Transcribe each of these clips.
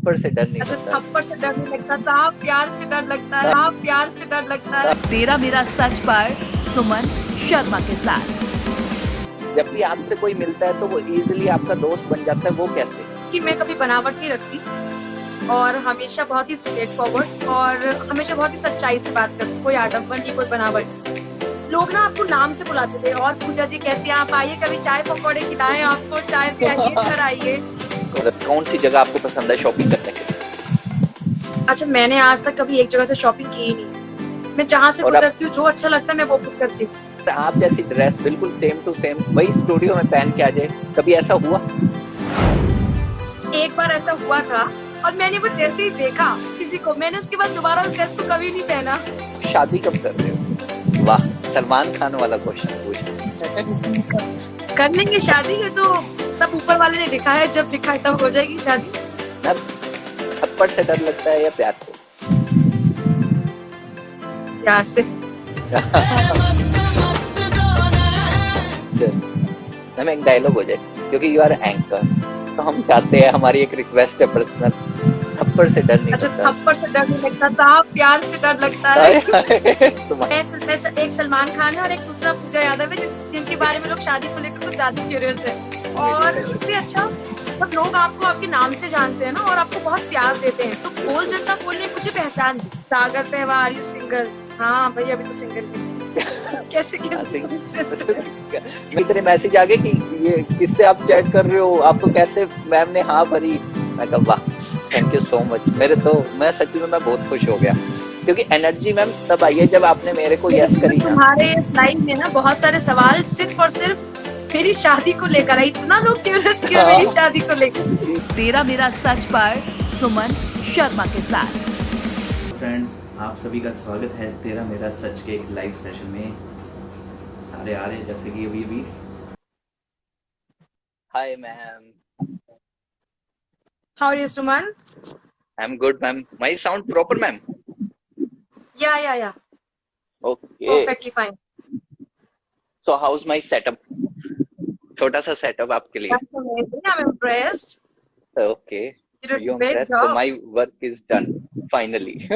थप्पड़ से डर नहीं अच्छा, लगता। थप्पड़ से डर नहीं लगता था, प्यार से डर लगता है। हाँ, प्यार से डर लगता है। तेरा मेरा सच पर सुमन शर्मा के साथ। जब भी आपसे कोई मिलता है तो वो इजीली आपका दोस्त बन जाता है, वो कैसे? कि मैं कभी बनावट नहीं रखती और हमेशा बहुत ही स्ट्रेट फॉरवर्ड और हमेशा बहुत ही सच्चाई से बात करती, कोई आडम्बर नहीं, कोई बनावट नहीं। लोग ना आपको नाम से बुलाते थे, और पूजा जी कैसी आप आइए, कभी चाय पकौड़े खिलाएं आपको, चाय पे आइए, घर आइए। मतलब कौन सी जगह आपको पसंद है शॉपिंग करने के लिए? अच्छा, मैंने आज तक कभी एक जगह से शॉपिंग की ही नहीं। मैं जहाँ से और अब गुजरती हूँ, जो अच्छा लगता है मैं वो बुक करती हूँ। आप जैसी ड्रेस बिल्कुल सेम टू सेम वही स्टूडियो में पहन के आ जाए, कभी ऐसा हुआ? एक बार ऐसा हुआ था और मैंने वो जैसे ही देखा किसी को, मैंने उसके बाद दोबारा उस ड्रेस को कभी नहीं पहना। शादी कब कर रहे हो? वाह, सलमान खान वाला क्वेश्चन पूछा। कर लेंगे शादी, ये तो सब ऊपर वाले ने लिखा है, जब लिखा है तब हो जाएगी शादी। अब थप्पड़ से डर लगता है या प्यार से? प्यार से। मैम एक डायलॉग हो जाए, क्योंकि यू आर एंकर, तो हम चाहते हैं, हमारी एक रिक्वेस्ट है पर्सनल, थप्पड़ से डर नहीं अच्छा, लगता। थप्पड़ से डर नहीं लगता था, प्यार से डर लगता है। तुम्हारे मैं एक सलमान खान है और एक दूसरा पूजा यादव है, जिनके बारे में लोग शादी को लेकर कुछ ज्यादा क्यूरियस है। और इससे अच्छा जब लोग आपको आपके नाम से जानते हैं ना और आपको बहुत प्यार देते हैं, तो बोल जनता बोलने मुझे पहचान दी। सागर पहवार, यू सिंगल? हाँ भैया, अभी तो सिंगल है। कैसे तेरे मैसेज आ गए कि ये किससे आप चैट कर रहे हो, आपको कैसे मैम ने हाँ भरी? मैं कहा वाह, थैंक यू सो मच। मैं सच में मैं बहुत खुश हो गया, क्योंकि एनर्जी मैम तब आई है जब आपने मेरे को यस करी ना। तुम्हारे लाइफ में ना बहुत सारे सवाल सिर्फ और सिर्फ मेरी शादी को लेकर है। इतना लोग क्यूरियस क्यों मेरी शादी को लेकर? तेरा मेरा सच पर सुमन शर्मा के साथ। फ्रेंड्स, आप सभी का स्वागत है तेरा मेरा सच के एक लाइव सेशन में। सारे आ रहे हैं जैसे कि अभी hi ma'am. How are you Suman? I am good ma'am. My sound proper ma'am? या okay, perfectly fine. So how is my setup? छोटा सा सेटअप आपके लिए। That's amazing. I'm impressed. Okay, You did you a great impressed, so job. My work is done finally.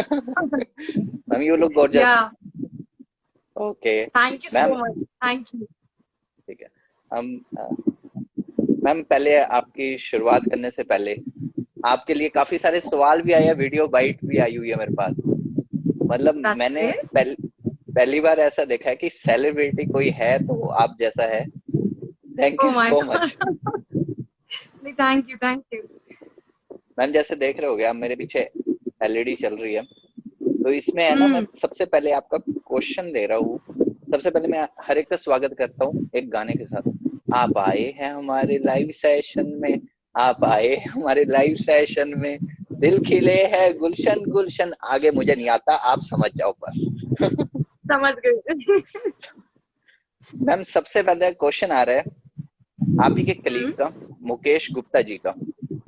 Ma'am you look gorgeous. Yeah. Okay Thank you so ma'am, much. Thank you. ठीक है। हम ma'am पहले आपकी शुरुआत करने से पहले आपके लिए काफी सारे सवाल भी आए, वीडियो बाइट भी आई हुई है मेरे पास। मतलब That's मैंने great. पहली बार ऐसा देखा है कि सेलिब्रिटी कोई है तो आप जैसा है। Thank Oh you my so God. Much Thank you. Thank you. Ma'am. जैसे देख रहे होगे आप, मेरे पीछे एलईडी चल रही है, तो इसमें है ना, मैं सबसे पहले आपका क्वेश्चन दे रहा हूँ। सबसे पहले मैं हर एक का स्वागत करता हूँ एक गाने के साथ। आप आए हैं हमारे लाइव सेशन में, आप आए हमारे लाइव सेशन में, दिल खिले हैं गुलशन गुलशन। आगे मुझे नहीं आता, आप समझ जाओ बस। समझ गई। मैम सबसे पहले क्वेश्चन आ रहा है आप ही के कलीग का, मुकेश गुप्ता जी का।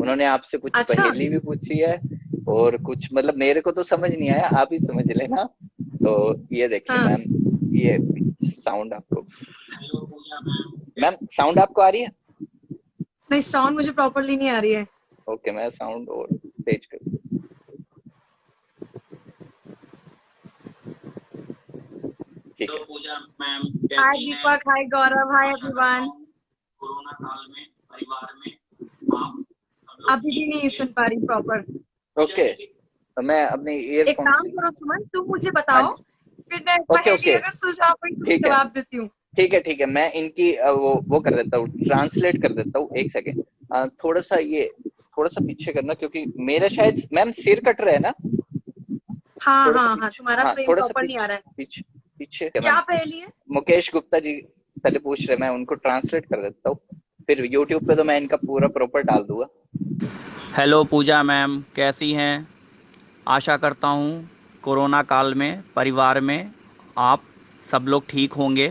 उन्होंने आपसे कुछ अच्छा। पहेली भी पूछी है और कुछ, मतलब मेरे को तो समझ नहीं आया, आप ही समझ लेना। तो ये देखिए हाँ। मैम, ये साउंड आपको, मैम साउंड आपको आ रही है? नहीं, साउंड मुझे प्रॉपरली नहीं आ रही है। ओके, मैं साउंड और तेज कर, ठीक है। पूजा मैम हाय दीपक, हाय गौरव, हाय एवरीवन। कोरोना काल में परिवार में आप अभी भी नहीं सुन पा रही प्रॉपर। ओके, तो मैं अपनी एक ईयरफोन काम से, करो सुमन, तुम मुझे हाँ बताओ, जी, फिर मैं ओके पहेली ओके, अगर सुलझा पाई तो ठीक है जवाब देती हूँ। ठीक है ठीक है। मैं इनकी वो कर देता हूँ, ट्रांसलेट कर देता हूँ। एक सेकेंड, थोड़ा सा ये थोड़ा सा पीछे करना, क्योंकि मेरा शायद मैम सिर कट रहा है ना। हाँ थोड़ा सा हाँ हाँ, पीछे, तुम्हारा हाँ फ्रेम थोड़ा सा प्रॉपर नहीं आ पीछे रहा है। पीछे पीछे है क्या मैम। पहेली है? मुकेश गुप्ता जी पहले पूछ रहे, मैं उनको ट्रांसलेट कर देता हूँ, फिर यूट्यूब पे तो मैं इनका पूरा प्रॉपर डाल दूंगा। हेलो पूजा मैम, कैसी हैं? आशा करता हूँ कोरोना काल में परिवार में आप सब लोग ठीक होंगे।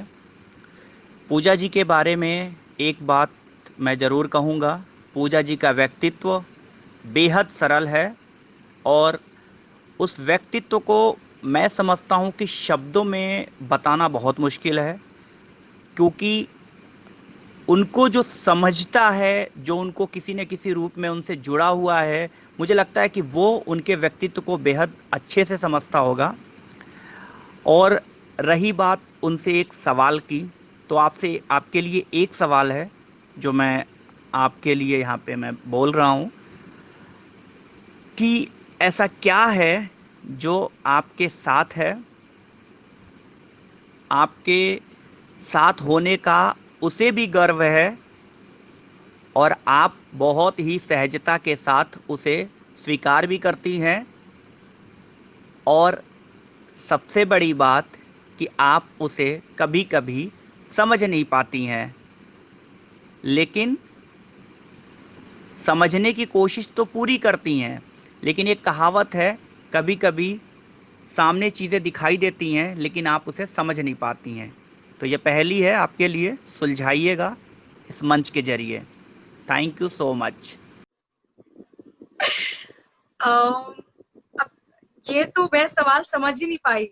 पूजा जी के बारे में एक बात मैं ज़रूर कहूँगा, पूजा जी का व्यक्तित्व बेहद सरल है और उस व्यक्तित्व को मैं समझता हूँ कि शब्दों में बताना बहुत मुश्किल है, क्योंकि उनको जो समझता है, जो उनको किसी न किसी रूप में उनसे जुड़ा हुआ है, मुझे लगता है कि वो उनके व्यक्तित्व को बेहद अच्छे से समझता होगा। और रही बात उनसे एक सवाल की, तो आपसे आपके लिए एक सवाल है जो मैं आपके लिए यहाँ पे मैं बोल रहा हूँ कि ऐसा क्या है जो आपके साथ है, आपके साथ होने का उसे भी गर्व है और आप बहुत ही सहजता के साथ उसे स्वीकार भी करती हैं, और सबसे बड़ी बात कि आप उसे कभी-कभी समझ नहीं पाती हैं, लेकिन समझने की कोशिश तो पूरी करती हैं। लेकिन एक कहावत है, कभी-कभी सामने चीज़ें दिखाई देती हैं लेकिन आप उसे समझ नहीं पाती हैं। तो ये पहेली है आपके लिए, सुलझाइएगा इस मंच के ज़रिए। Thank you so much. Um, अब ये तो मैं सवाल समझ ही नहीं पाई।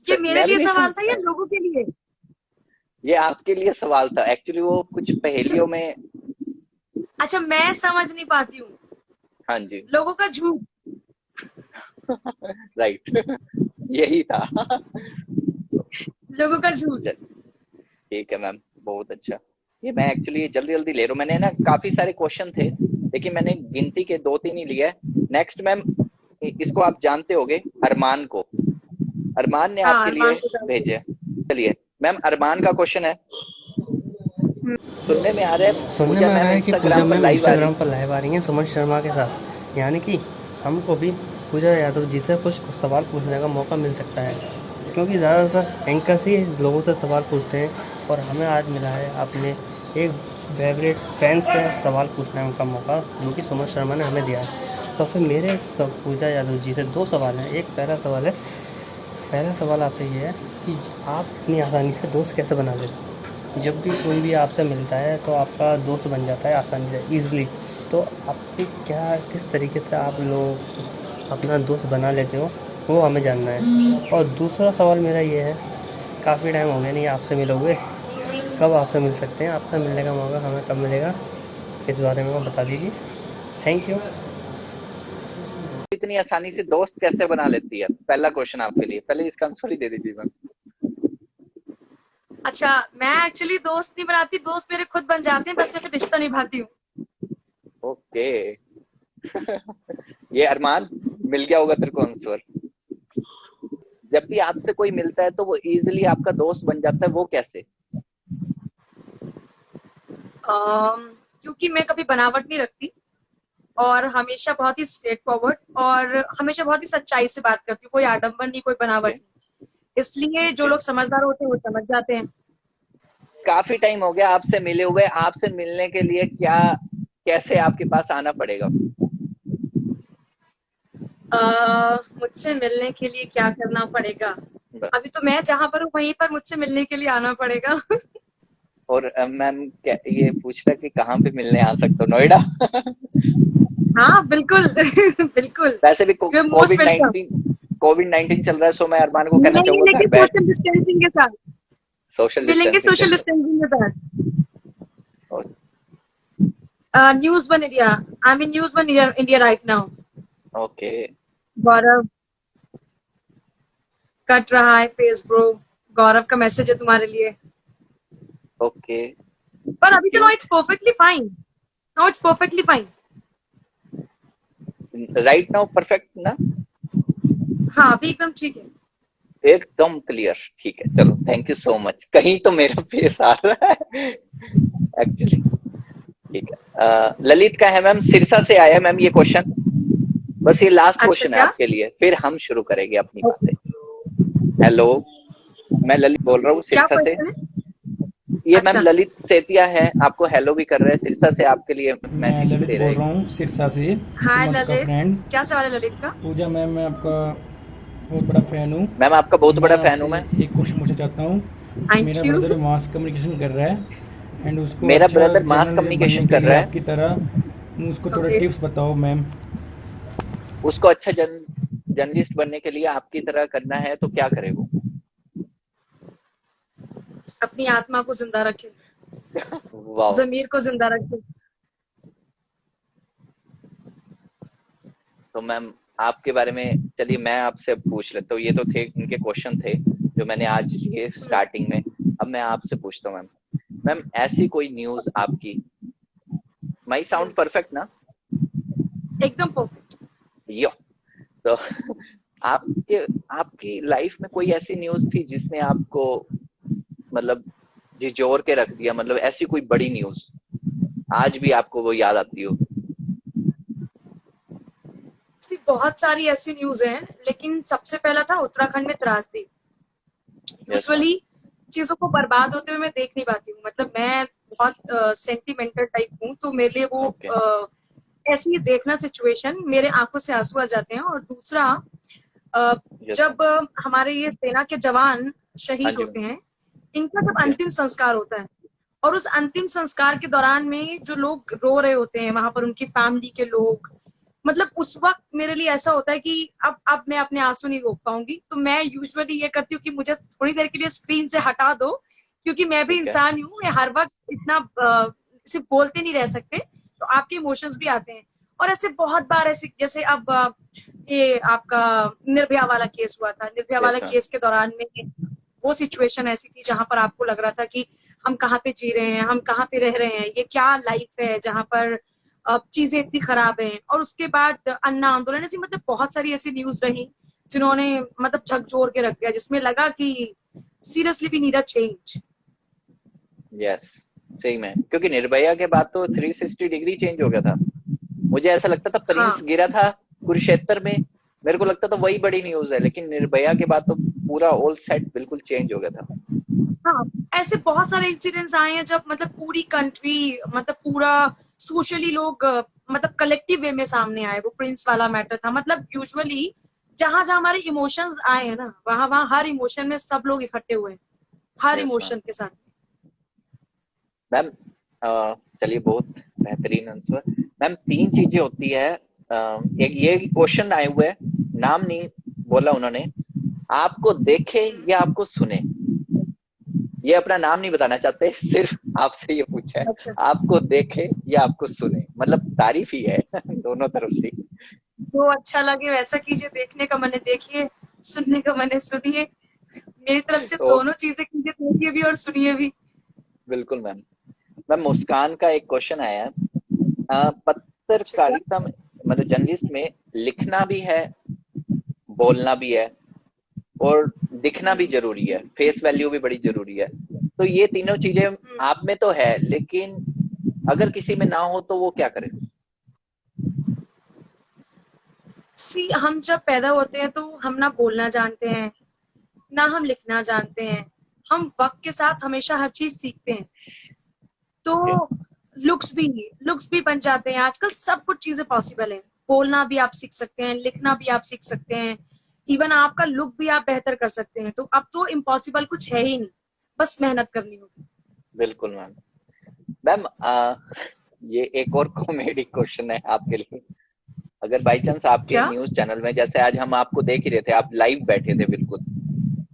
ये मेरे मैं भी लिए नहीं सवाल समझ था या पाया। लोगों के लिए? ये आपके लिए सवाल था एक्चुअली, वो कुछ अच्छा, पहेलियों में। अच्छा, मैं समझ नहीं पाती हूँ। हाँ जी। लोगों का झूठ। राइट। यही था। लोगों का झूठ। ठीक है मैम, बहुत अच्छा। ये मैं एक्चुअली जल्दी जल्दी ले रहा हूँ, मैंने ना काफी सारे क्वेश्चन थे लेकिन मैंने गिनती के 2-3 ही लिए। नेक्स्ट मैम, इसको आप जानते होगे, अरमान को। अरमान ने हाँ, आपके अरमान लिए को जानती हूँ। भेजे। चलिए मैम, अरमान का क्वेश्चन है, सुनने में आ रहा है सुनने पूजा में आ मैम रहा है कि पूजा इंस्टाग्राम पर मैम लाइव आ रही। इंस्टाग्राम पर लाइव आ रही हैं सुमन शर्मा के साथ, यानी कि हमको भी पूजा यादव जी से कुछ सवाल पूछने का मौका मिल सकता है, क्योंकि ज़्यादातर एंकर्स ही लोगों से सवाल पूछते हैं और हमें आज मिला है अपने एक फेवरेट फैन से सवाल पूछने का मौका, जो कि सुमन शर्मा ने हमें दिया है। तो फिर मेरे सब पूजा यादव जी से 2 सवाल हैं। एक पहला सवाल आपसे ये है कि आप इतनी आसानी से दोस्त कैसे बना लेते हो? जब भी कोई भी आपसे मिलता है तो आपका दोस्त बन जाता है आसानी से, ईज़िली। तो आपके किस तरीके से आप लोग अपना दोस्त बना लेते हो, वो हमें जानना है। और दूसरा सवाल मेरा ये है, काफ़ी टाइम हो गया नहीं आपसे मिले हुए, कब आपसे मिल सकते हैं? आपसे मिलने का मौका हमें कब मिलेगा, इस बारे में बता दीजिए। Thank you. इतनी आसानी से दोस्त कैसे बना लेती है, पहला क्वेश्चन आपके लिए, पहले इसका आंसर ही दे दीजिए मैम। अच्छा, मैं एक्चुअली दोस्त नहीं बनाती, दोस्त मेरे खुद बन जाते हैं, बस मैं फिर रिश्ता निभाती हूँ। ओके। ये अरमान, मिल गया होगा तेरे को आंसर। जब भी आपसे कोई मिलता है तो वो इजीली आपका दोस्त बन जाता है, वो कैसे? क्योंकि मैं कभी बनावट नहीं रखती और हमेशा बहुत ही स्ट्रेट फॉरवर्ड और हमेशा बहुत ही सच्चाई से बात करती हूँ, कोई आडंबर नहीं, कोई बनावट ओके। नहीं। इसलिए जो ओके। लोग समझदार होते हैं वो समझ जाते हैं। काफी टाइम हो गया आपसे मिले हुए, आपसे मिलने के लिए क्या, कैसे आपके पास आना पड़ेगा? मुझसे मिलने के लिए क्या करना पड़ेगा? ब- अभी तो मैं जहाँ पर हूँ वहीं पर मुझसे मिलने के लिए आना पड़ेगा। और मैम क्या ये पूछ रहा कि कहाँ पे मिलने आ सकते हो, नोएडा? हाँ, बिल्कुल। बिल्कुल। वैसे भी you are most COVID welcome. 19 COVID 19 चल रहा है, सो मैं अरमान को कहना मिलेंगे चाहूंगा घर लेकिन बैठ। सोशल डिस्टेंसिंग के साथ। सोशल मिलेंगे डिस्टेंसिंग के सोशल साथ। डिस्टेंसिंग के साथ। ओ- news one India. I am in news one India right now. Okay. Gaurav cut रहा है फेस ब्रो। गौरव का मैसेज है तुम्हारे लिए। ओके। पर अभी तो क्यों? No it's perfectly fine. No it's perfectly fine. Right now perfect ना? हाँ, अभी एकदम ठीक है। एकदम क्लियर, ठीक है, चलो थैंक यू सो मच। कहीं तो मेरा फेस आ रहा है एक्चुअली। ठीक है, ललित का है मैम, सिरसा से आया है मैम ये क्वेश्चन। बस ये लास्ट अच्छा, क्वेश्चन है क्या? आपके लिए, फिर हम शुरू करेंगे अपनी ओके। बातें। हेलो, मैं ललित बोल रहा हूँ क्या सिरसा से। क्वेश्चन है? ये मैम अच्छा। ललित सेतिया है, आपको हेलो भी कर रहे हैं, सिरसा से आपके लिए मैं मैसेज ललित दे बोल रहे रहा हूँ सिरसा से, हाय सुमंत का ललित। फ्रेंड। क्या सवाल है ललित का? पूजा मैम, मैं आपका बहुत बड़ा फ़ैन हूँ। मैम आपका बहुत मैं बड़ा फैन आपसे हूँ मैं। एक क्वेश्चन पूछना चाहता हूँ। थैंक मेरा यू। ब्रदर मास कम्युनिकेशन कर रहा है एंड उसको मेरा अच्छा ब्रदर मास जर्नलिस्ट बनने कम्युनिकेशन के कर लिए रहा है, आपकी तरह उसको थोड़ा ओके। टिप्स बताओ मैम। उसको अच्छा जर्नलिस्ट बनने के लिए आपकी तरह करना है तो क्या करे वो? अपनी आत्मा को जिंदा रखे, वाह। जमीर को जिंदा रखे। तो मैम आपके बारे में चलिए मैं आपसे पूछ लेता हूँ। ये तो थे उनके क्वेश्चन थे जो मैंने आज लिए स्टार्टिंग में। अब मैं आपसे पूछता हूँ मैम। मैम ऐसी कोई न्यूज आपकी, माई साउंड परफेक्ट ना? एकदम परफेक्ट। यो तो आपके आपकी लाइफ में कोई ऐसी न्यूज थी जिसने आपको मतलब झिझोर के रख दिया, मतलब ऐसी कोई बड़ी न्यूज आज भी आपको वो याद आती हो? बहुत सारी ऐसी न्यूज हैं, लेकिन सबसे पहला था उत्तराखंड में त्रासदी। यूजुअली चीजों को बर्बाद होते हुए मैं देख नहीं पाती हूँ, मतलब मैं बहुत सेंटिमेंटल टाइप हूँ, तो मेरे लिए वो ऐसे ही देखना सिचुएशन मेरे आंखों से आंसू आ जाते हैं। और दूसरा जब हमारे ये सेना के जवान शहीद होते हैं, इनका जब अंतिम संस्कार होता है और उस अंतिम संस्कार के दौरान में जो लोग रो रहे होते हैं वहां पर, उनकी फैमिली के लोग, मतलब उस वक्त मेरे लिए ऐसा होता है कि अब मैं अपने आंसू नहीं रोक पाऊंगी। तो मैं यूजुअली ये करती हूँ कि मुझे थोड़ी देर के लिए स्क्रीन से हटा दो, क्योंकि मैं भी इंसान हूँ, मैं हर वक्त इतना सिर्फ बोलते नहीं रह सकते, तो आपके इमोशंस भी आते हैं। और ऐसे बहुत बार ऐसे, जैसे अब ये आपका निर्भया वाला केस हुआ था, निर्भया वाला केस के दौरान में वो सिचुएशन ऐसी थी जहां पर आपको लग रहा था कि हम कहाँ पे जी रहे हैं, हम कहाँ पे रह रहे हैं, ये क्या लाइफ है जहां पर चीजें इतनी खराब हैं। और उसके बाद अन्ना आंदोलन, ऐसी मतलब बहुत सारी ऐसी न्यूज रही जिन्होंने मतलब झकझोर के रख दिया, जिसमें लगा कि seriously we need a change. Yes, सही में, क्योंकि निर्भया के बाद तो 360 डिग्री चेंज हो गया था। मुझे ऐसा लगता था प्रिंस गिरा था कुरुक्षेत्र में, मेरे को लगता था वही बड़ी न्यूज है, लेकिन निर्भया के बाद तो पूरा ऑल सेट बिल्कुल चेंज हो गया था। हाँ, ऐसे बहुत सारे इंसिडेंट्स आए हैं जब मतलब पूरी कंट्री, मतलब पूरा सोशली लोग मतलब कलेक्टिव वे में सामने आए। वो प्रिंस वाला मैटर था, मतलब यूजुअली जहां जहां हमारे इमोशंस आए हैं ना, वहां वहां हर इमोशन में सब लोग इकट्ठे हुए हैं, हर इमोशन के साथ। मैम चलिए, बहुत बेहतरीन आंसर। मैम 3 चीजें होती है, एक ये क्वेश्चन आए हुए है, नाम नहीं बोला उन्होंने, आपको देखे या आपको सुने, ये अपना नाम नहीं बताना चाहते, सिर्फ आपसे ये पूछा है। अच्छा। आपको देखे या आपको सुने, मतलब तारीफ ही है दोनों तरफ से। जो अच्छा लगे वैसा कीजिए, देखने का मन है देखिए, सुनने का मन है सुनिए, मेरी तरफ से दोनों चीजें कीजिए, देखिए भी और सुनिए भी। बिल्कुल मैम। मैम मुस्कान का एक क्वेश्चन आया है, पत्रकारिता में मतलब जर्नलिस्ट में लिखना भी है, बोलना भी है और दिखना भी जरूरी है, फेस वैल्यू भी बड़ी जरूरी है। तो ये तीनों चीजें आप में तो है, लेकिन अगर किसी में ना हो तो वो क्या करे? हम जब पैदा होते हैं तो हम ना बोलना जानते हैं, ना हम लिखना जानते हैं। हम वक्त के साथ हमेशा हर चीज सीखते हैं, तो लुक्स भी बन जाते हैं। आजकल सब कुछ चीजें पॉसिबल है, बोलना भी आप सीख सकते हैं, लिखना भी आप सीख सकते हैं, इवन आपका लुक भी आप बेहतर कर सकते हैं। तो अब तो इम्पॉसिबल कुछ है ही नहीं, बस मेहनत करनी होगी। बिल्कुल मैम। मैम ये एक और कॉमेडी क्वेश्चन है आपके लिए। अगर बाई चांस आपके न्यूज चैनल में, जैसे आज हम आपको देख ही रहे थे, आप लाइव बैठे थे, बिल्कुल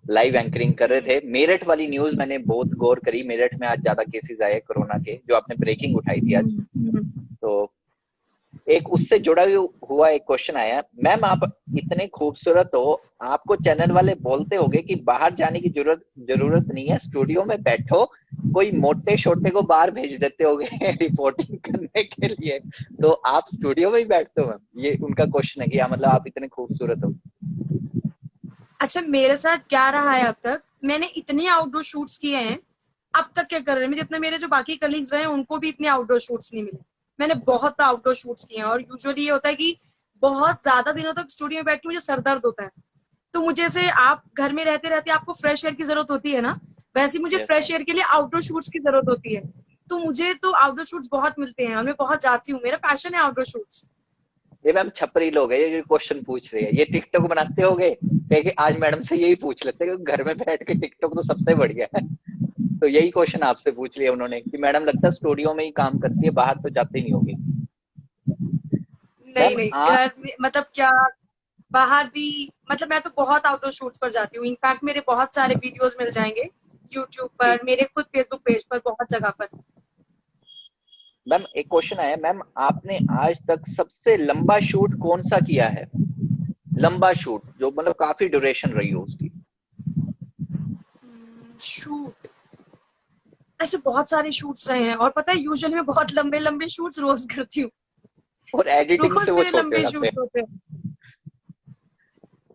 लाइव एंकरिंग कर रहे थे, मेरठ वाली न्यूज मैंने बहुत गौर करी। मेरठ में आज ज्यादा केसेस आए कोरोना के, जो आपने ब्रेकिंग उठाई थी आज, तो एक उससे जुड़ा हुआ एक क्वेश्चन आया। मैम आप इतने खूबसूरत हो, आपको चैनल वाले बोलते होंगे कि बाहर जाने की जरूरत नहीं है, स्टूडियो में बैठो, कोई मोटे छोटे को बाहर भेज देते होंगे रिपोर्टिंग करने के लिए, तो आप स्टूडियो में ही बैठते हो? मैम ये उनका क्वेश्चन है कि मतलब आप इतने खूबसूरत हो। अच्छा, मेरे साथ क्या रहा है अब तक, मैंने इतने आउटडोर शूट्स किए हैं, अब तक क्या कर रहे हैं, जितने मेरे जो बाकी कलीग्स रहे हैं उनको भी इतने आउटडोर शूट्स नहीं मिले। मैंने बहुत आउटडोर शूट्स किए हैं, और यूजुअली ये होता है कि बहुत ज्यादा दिनों तक स्टूडियो में बैठ के मुझे सर दर्द होता है। तो मुझे से, आप घर में रहते रहते आपको फ्रेश एयर की जरूरत होती है ना, वैसे मुझे फ्रेश एयर के लिए आउटडोर शूट्स की जरूरत होती है। तो मुझे तो आउटडोर शूट्स बहुत मिलते हैं और मैं बहुत जाती हूँ, मेरा पैशन है आउटडोर शूट्स। ये मैम छपरी लोग है ये क्वेश्चन पूछ रहे हैं, ये टिकटॉक बनाते होंगे, कि आज मैडम से यही पूछ लेते हैं, घर में बैठ के टिकटॉक तो सबसे बढ़िया है। तो यही क्वेश्चन आपसे पूछ लिया उन्होंने कि मैडम लगता है स्टूडियो में ही काम करती है, बाहर तो जाते ही नहीं होगी। नहीं, घर में मतलब क्या, बाहर भी, मतलब मैं तो बहुत आउटडोर शूट्स पर जाती हूँ। इनफैक्ट मेरे बहुत सारे वीडियोस मिल जाएंगे यूट्यूब पर, मेरे खुद फेसबुक पेज पर, बहुत जगह पर। मैम एक क्वेश्चन आया, मैम आपने आज तक सबसे लंबा शूट कौन सा किया है? लंबा शूट जो मतलब काफी ड्यूरेशन रही हो उसकी। शूट, ऐसे बहुत सारे शूट्स रहे हैं, और पता है यूजुअली मैं बहुत लंबे लंबे शूट्स रोज करती हूँ। और एडिटिंग रोज से वो मेरे छोटे हो लंबे जाते शूट होते हैं।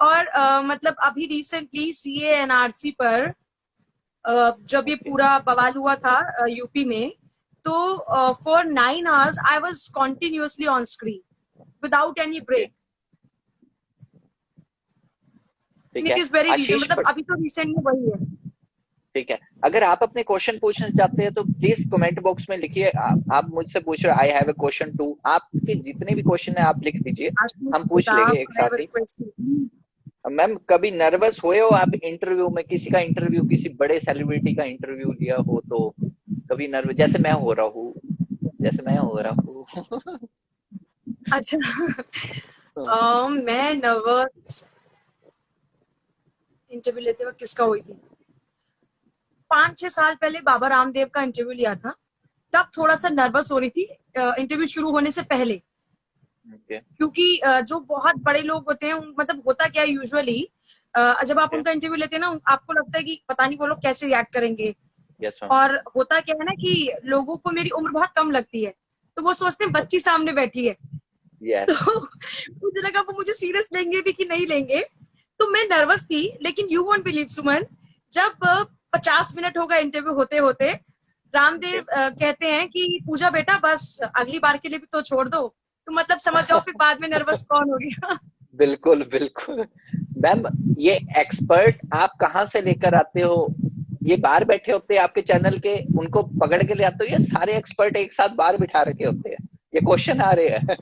और मतलब अभी रिसेंटली सीए एनआरसी पर जब ये हैं। पूरा बवाल हुआ था यूपी में, तो for 9 hours I was continuously on screen without any okay, break. ठीक इट है इज वेरी रीजन, आशीष मतलब अभी तो रिसेंट में वही है। ठीक है, अगर आप अपने क्वेश्चन पूछना चाहते हैं तो प्लीज कमेंट बॉक्स में लिखिए। आप मुझसे पूछ रहे हो I have a question to, आपके जितने भी क्वेश्चन है आप लिख दीजिए, हम पूछ लेंगे एक साथ ही। मैम कभी नर्वस हुए हो आप इंटरव्यू में? किसी का इंटरव्यू, किसी बड़े सेलिब्रिटी का इंटरव्यू लिया हो तो कभी नर्वस, जैसे मैं हो रहा हूँ, जैसे मैं हो रहा हूँ? अच्छा। मैं नर्वस इंटरव्यू लेते वक्त किसका हुई थी, 5-6 साल पहले बाबा रामदेव का इंटरव्यू लिया था, तब थोड़ा सा नर्वस हो रही थी इंटरव्यू शुरू होने से पहले। ओके क्योंकि जो बहुत बड़े लोग होते हैं मतलब होता क्या है यूजुअली, जब आप उनका इंटरव्यू लेते हैं ना, आपको लगता है कि पता नहीं वो लोग कैसे रिएक्ट करेंगे। Yes ma'am. और होता क्या है ना कि लोगों को मेरी उम्र बहुत कम लगती है, तो वो सोचते हैं बच्ची सामने बैठी है। यस तो मुझे लगा वो मुझे सीरियस लेंगे भी कि नहीं लेंगे, तो मैं नर्वस थी। लेकिन यू वोंट बिलीव सुमन, जब 50 मिनट हो गए इंटरव्यू होते होते, रामदेव कहते हैं कि पूजा बेटा बस अगली बार के लिए भी तो छोड़ दो। तो मतलब समझ जाओ फिर बाद में नर्वस कौन हो गया। बिल्कुल बिल्कुल। मैम ये एक्सपर्ट आप कहाँ से लेकर आते हो? ये बाहर बैठे होते हैं आपके चैनल के, उनको पकड़ के ले आते हो, ये सारे एक्सपर्ट एक साथ बाहर बिठा रखे होते हैं? ये क्वेश्चन आ रहे हैं।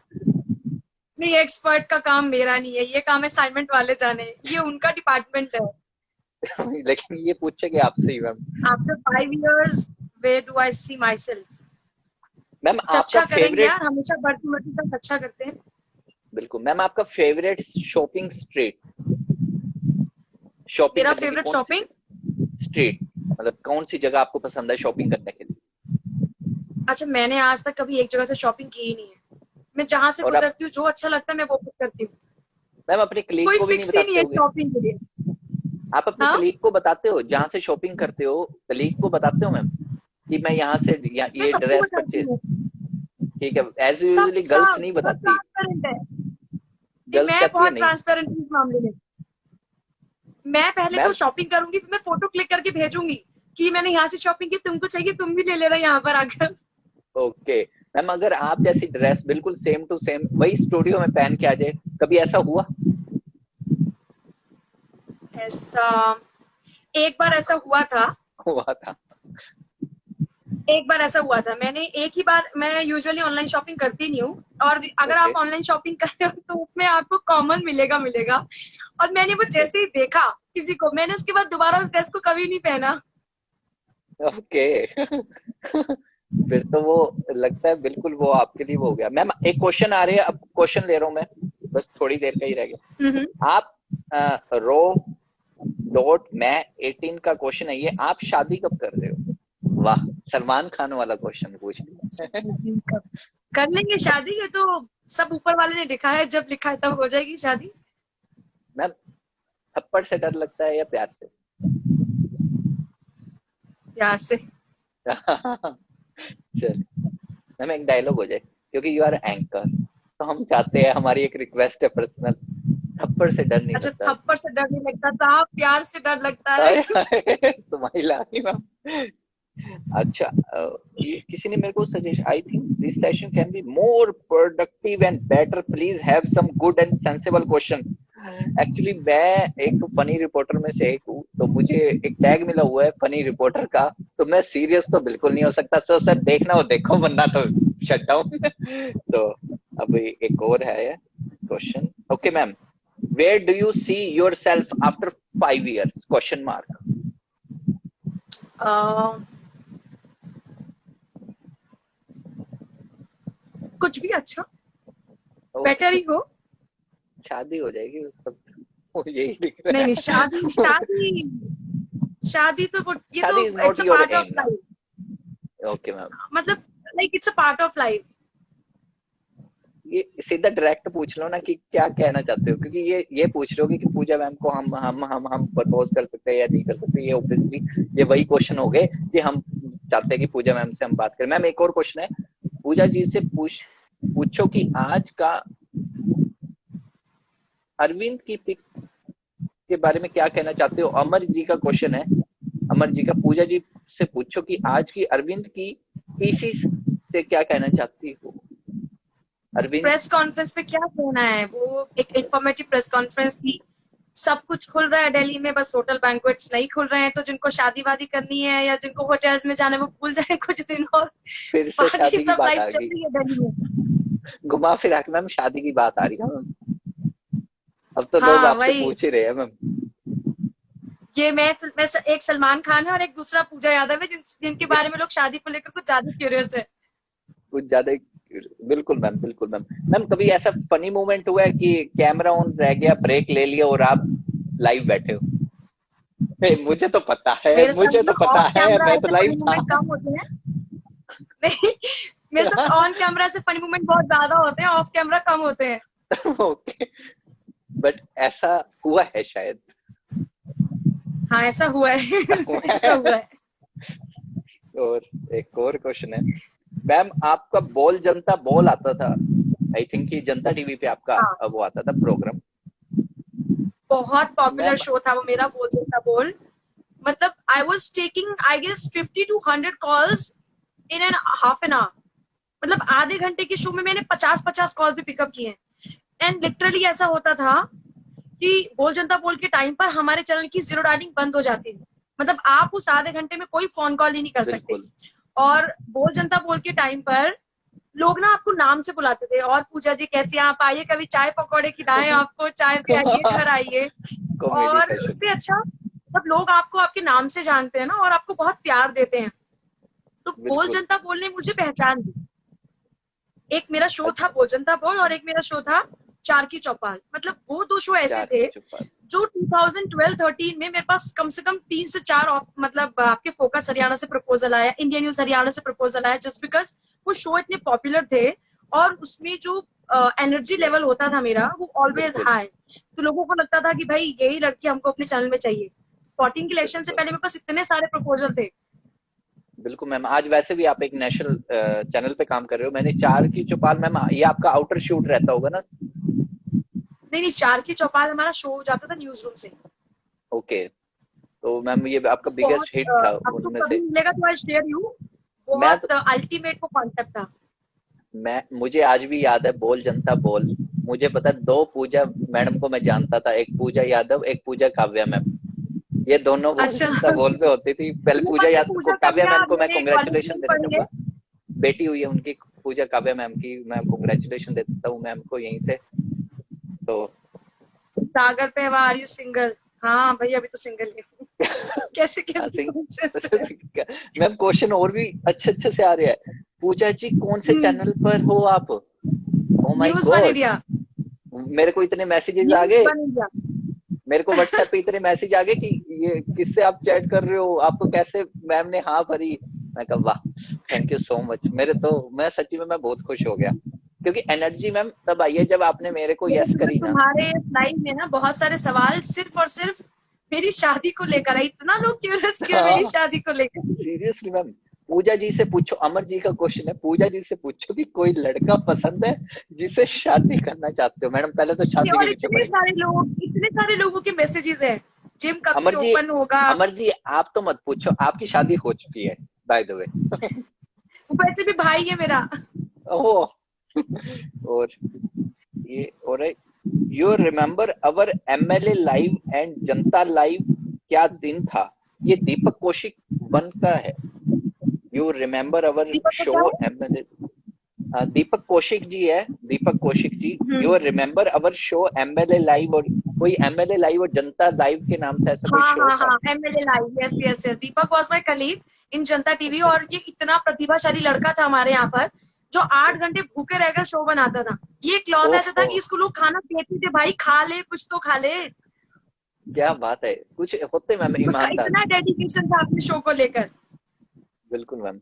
नहीं, एक्सपर्ट का काम मेरा नहीं है, ये काम असाइनमेंट वाले जाने, ये उनका डिपार्टमेंट है। लेकिन ये पूछेंगे आपसे ही ma'am. After 5 years where do I see myself? Ma'am कुछ आपका अच्छा करेंगे फेवरेट, यार, हमेशा बढ़ती बढ़ती सब अच्छा करते हैं। बिल्कुल मैम, आपका फेवरेट शॉपिंग स्ट्रीट, शॉपिंग मेरा करने की फेवरेट कौन सी शॉपिंग, स्ट्रीट, मतलब कौन सी जगह आपको पसंद है शॉपिंग करने के लिए? अच्छा मैंने आज तक कभी एक जगह से शॉपिंग की ही नहीं है। मैं जहां से और आप गुजरती हूँ जो अच्छा लगता है मैं वो पिक करती हूँ। मैम अपने कलीग कोई को भी नहीं फिक्स ही नहीं बताते है होगे? शॉपिंग के लिए। आप अपने हाँ, कलीग को बताते हो जहां से शॉपिंग करते हो? कलीग को बताते हो मैम कि मैं यहाँ से मैं ये सबको ड्रेस बताती परचेज? हूँ। ठीक है, एज सब यूजुअली गर्ल्स सब नहीं सब बताती, ट्रांसपेरेंट है। नहीं, गर्ल्स मैं कहती है बहुत नहीं। ट्रांसपेरेंट हूँ इस मामले में। मैं पहले तो मैम शॉपिंग करूंगी, फिर मैं फोटो क्लिक करके भेजूंगी कि मैंने यहाँ से शॉपिंग की, तुमको चाहिए तुम भी ले लेना यहाँ पर आकर। ओके मैम, अगर आप जैसी ड्रेस बिल्कुल सेम टू सेम वही स्टूडियो में पहन के आ जाए, कभी ऐसा हुआ? ऐसा एक बार ऐसा हुआ था। हुआ था। एक बार ऐसा हुआ था, मैंने एक ही बार, मैं यूजुअली ऑनलाइन शॉपिंग करती नहीं हूँ, और अगर ओके आप ऑनलाइन शॉपिंग कर रहे हो तो उसमें आपको कॉमन मिलेगा मिलेगा। और मैंने वो ओके जैसे ही देखा किसी को, मैंने उसके बाद दोबारा उस ड्रेस को कभी नहीं पहना। ओके। फिर तो वो लगता है बिल्कुल वो आपके लिए वो हो गया। मैम एक क्वेश्चन आ रही है, अब क्वेश्चन ले रहा हूँ मैं, बस थोड़ी देर का ही रह गया। हम्म। आप रो डॉट मैं 18 का क्वेश्चन है ये, आप शादी कब कर रहे हो? वाह, सलमान खान वाला क्वेश्चन पूछ लिया। कर लेंगे शादी, ये तो सब ऊपर वाले ने लिखा है, जब लिखा है तब हो जाएगी शादी। मैम थप्पड़ से डर लगता है या प्यार से? प्यार से। चल मैम एक डायलॉग हो जाए, क्योंकि यू आर एंकर, तो हम चाहते हैं, हमारी एक रिक्वेस्ट है पर्सनल, थप्पड़ से डर नहीं अच्छा, लगता? थप्पड़ से डर नहीं लगता साहब, प्यार से डर लगता है। हाय हाय, तुम्हारी लानी मैम। अच्छा ये किसी ने मेरे को suggest, I think this session can be more productive and better, please have some good and sensible question. Actually मैं एक फनी रिपोर्टर में से एक हूँ, तो मुझे एक टैग मिला हुआ है फनी रिपोर्टर का, तो मैं सीरियस तो बिल्कुल नहीं हो सकता। सर सर देखना हो देखो, वरना तो शट डाउन। तो अभी एक और है question. Okay ma'am, where do you see yourself after 5 years question mark? कुछ भी अच्छा, बेटर ही हो। शादी हो जाएगी उस सब, वो यही लिख रहा नहीं नहीं, है। शादी शादी शादी तो ये तो शादी is not it's a your part of am ना? लाइफ। Okay ma'am. मतलब like it's a part of life. ये सीधा डायरेक्ट पूछ लो ना कि क्या कहना चाहते हो, क्योंकि ये पूछ रहे हो कि पूजा मैम को हम प्रपोज कर सकते हैं या नहीं कर सकते। ये ऑब्वियसली ये वही क्वेश्चन हो गए कि हम चाहते हैं कि पूजा मैम से हम बात करें। मैम एक और क्वेश्चन है, पूजा जी से पूछो कि आज का अरविंद की पिक के बारे में क्या कहना चाहते हो। अमर जी का क्वेश्चन है, अमर जी का, पूजा जी से पूछो कि आज की अरविंद की पीसी से क्या कहना चाहती हो। अरविंद प्रेस कॉन्फ्रेंस पे क्या कहना है, वो एक इंफॉर्मेटिव प्रेस कॉन्फ्रेंस थी। सब कुछ खुल रहा है दिल्ली में, बस होटल बैंक्वेट्स नहीं खुल रहे हैं। तो जिनको शादी वादी करनी है या जिनको होटल्स में जाना है वो भूल जाए कुछ दिन और, फिर से बाकी शादी की सब बात लाइफ आ चल गई, रही है दिल्ली में। घुमा फिरा के मैम शादी की बात आ रही है मैम। अब तो लोग हाँ आपसे वही, पूछ ही रहे हैं मैम। ये मैं एक सलमान खान है और एक दूसरा पूजा यादव है, जिनके बारे में लोग शादी को लेकर कुछ ज्यादा क्यूरियस है। कुछ ज्यादा ही, बिल्कुल मैम, बिल्कुल मैम। मैम कभी ऐसा फनी मोमेंट हुआ है कि कैमरा ऑन रह गया, ब्रेक ले लिया और आप लाइव बैठे हो? मुझे तो पता है, मेरे साथ मुझे तो ना पता ऑफ है, कैमरा मैं तो ऐसे लाइव फनी था। मोमेंट कम होते हैं। नहीं, मेरे साथ ऑन कैमरा से फनी मोमेंट बहुत ज्यादा होते हैं, ऑफ कैमरा कम होते हैं। ओके, बट ऐसा हुआ है शायद। हाँ ऐसा हुआ है। ऐसा हुआ है। और एक और क्वेश्चन है मैम, आपका बोल जनता बोल आता था, आई थिंक कि जनता टीवी पे आपका हाँ, वो आता था प्रोग्राम। बहुत पॉपुलर मैम शो था वो मेरा, बोल सकता बोल। मतलब I was taking I guess 50 to 100 calls in an half an hour. मतलब आधे घंटे के शो में मैंने 50-50 कॉल भी पिकअप किए हैं। एंड लिटरली ऐसा होता था कि बोल जनता बोल के टाइम पर हमारे चैनल की जीरो डायलिंग बंद हो जाती थी। मतलब आप उस आधे घंटे में कोई फोन कॉल ही नहीं कर सकते। बिल्कुल, और बोल जनता बोल के टाइम पर लोग ना आपको नाम से बुलाते थे, और पूजा जी कैसे हैं आप, आइए कभी चाय पकौड़े खिलाएं आपको, चाय पे आइए, घर आइए। कॉमेडी और सेशन। उससे अच्छा जब लोग आपको आपके नाम से जानते हैं ना और आपको बहुत प्यार देते हैं, तो बोल बिल्कुल, जनता बोल ने मुझे पहचान दी। एक मेरा शो था अच्छा, बोल जनता बोल और एक मेरा शो था चार की चौपाल। मतलब वो दो शो ऐसे चार थे की चुप्पा। जो 2012-13 में मेरे पास कम से कम 3 से 4 ऑफ, मतलब आपके फोकस हरियाणा से प्रपोजल आया, इंडियन न्यूज हरियाणा से प्रपोजल आया, जस्ट बिकॉज वो शो इतने पॉपुलर थे। और उसमें जो एनर्जी लेवल होता था मेरा वो ऑलवेज बिल्कुल, हाई। तो लोगों को लगता था कि भाई यही लड़की हमको अपने चैनल में चाहिए। 14 के इलेक्शन से बिल्कुल, पहले मेरे पास इतने सारे प्रपोजल थे। बिल्कुल मैम। आज वैसे भी आप एक नेशनल चैनल पे काम कर रहे हो। मैंने चार की चौपाल मैम, ये आपका आउटर शूट रहता होगा ना? नहीं नहीं, चार की चौपाल हमारा शो जाता था न्यूज रूम से। ओके, तो मैम ये आपका बहुत बिगेस्ट हिट था आपको उनमें कभी से। मिलेगा तो आई शेयर यू। मैं बहुत तो अल्टीमेट वो कॉन्सेप्ट था। मुझे आज भी याद है, बोल जनता बोल। मुझे पता है, दो पूजा मैडम को मैं जानता था, एक पूजा यादव, एक पूजा काव्या मैम। ये दोनों बोल अच्छा। जनता बोल पे होती थी। पहले मुझे पूजा पता है यादव को, पूजा काव्या कन्या मैम को मैं मेरे कॉलेज में कॉन्ग्रेचुलेशन ही देना पढ़ी है। चाहूंगा। बेटी हुई है उनकी, पूजा काव्या मैम की मैं कॉन्ग्रेचुलेशन देता हूँ मैम को यहीं से। तो सागर पे आर यू सिंगल? हाँ भैया अभी तो सिंगल ही हूँ। कैसे आई कैसे थिंक पूछते हैं। मैम क्वेश्चन और भी अच्छे अच्छे से आ रहे हैं। पूजा जी कौन से चैनल पर हो आप? Oh my news one God, India. मेरे को इतने मैसेजेस आ न्यूज गए, वन इंडिया। मेरे को व्हाट्सएप पे इतने मैसेज आ गए कि ये किससे आप चैट कर रहे हो, आपको कैसे मैम ने हाँ भरी। मैं कहा वाह, थैंक यू सो मच। मेरे तो मैं सच्ची में मैं बहुत खुश हो गया, क्योंकि एनर्जी मैम तब आई है जब आपने मेरे को यस दरअसल करी ना। तुम्हारे लाइव में ना बहुत सारे सवाल सिर्फ और सिर्फ मेरी शादी को लेकर है। इतना लोग क्यूरियस क्यों है मेरी हाँ, शादी को लेकर। Seriously ma'am. पूजा जी से पूछो, अमर जी का क्वेश्चन है, पूजा जी से पूछो कि कोई लड़का पसंद है जिसे शादी करना चाहते हो। मैडम पहले तो शादी के और पीछे पड़े। इतने सारे लोगों के मैसेजेस हैं, जिम कब से अमर जी, ओपन होगा। अमर जी आप तो मत पूछो, आपकी शादी हो चुकी है बाय द वे। वैसे भी भाई है मेरा। ओह, और ये और you remember our MLA live and Janata live, क्या दिन था? ये दीपक कौशिक वन का है। यू रिमेम्बर अवर दीपक का क्या शो है? एमएलए, दीपक कौशिक जी है, Deepak Kaushik ji. You hmm. Remember our show MLA live, और कोई एमएलए लाइव और जनता लाइव के नाम से ऐसा कोई हाँ शो हाँ था? हाँ, MLA live, yes yes yes. Deepak was my colleague in Janta TV. Okay, और ये इतना प्रतिभाशाली लड़का था हमारे यहाँ पर, जो 8 घंटे भूखे रहकर शो बनाता था। ये इकलौता ऐसा था ओहो, कि इसको लोग खाना देते थे, भाई खा ले कुछ तो खा ले। क्या बात है, कुछ होते मैम उसका ईमानदार। इतना डेडिकेशन था अपने शो को लेकर। बिल्कुल मैम।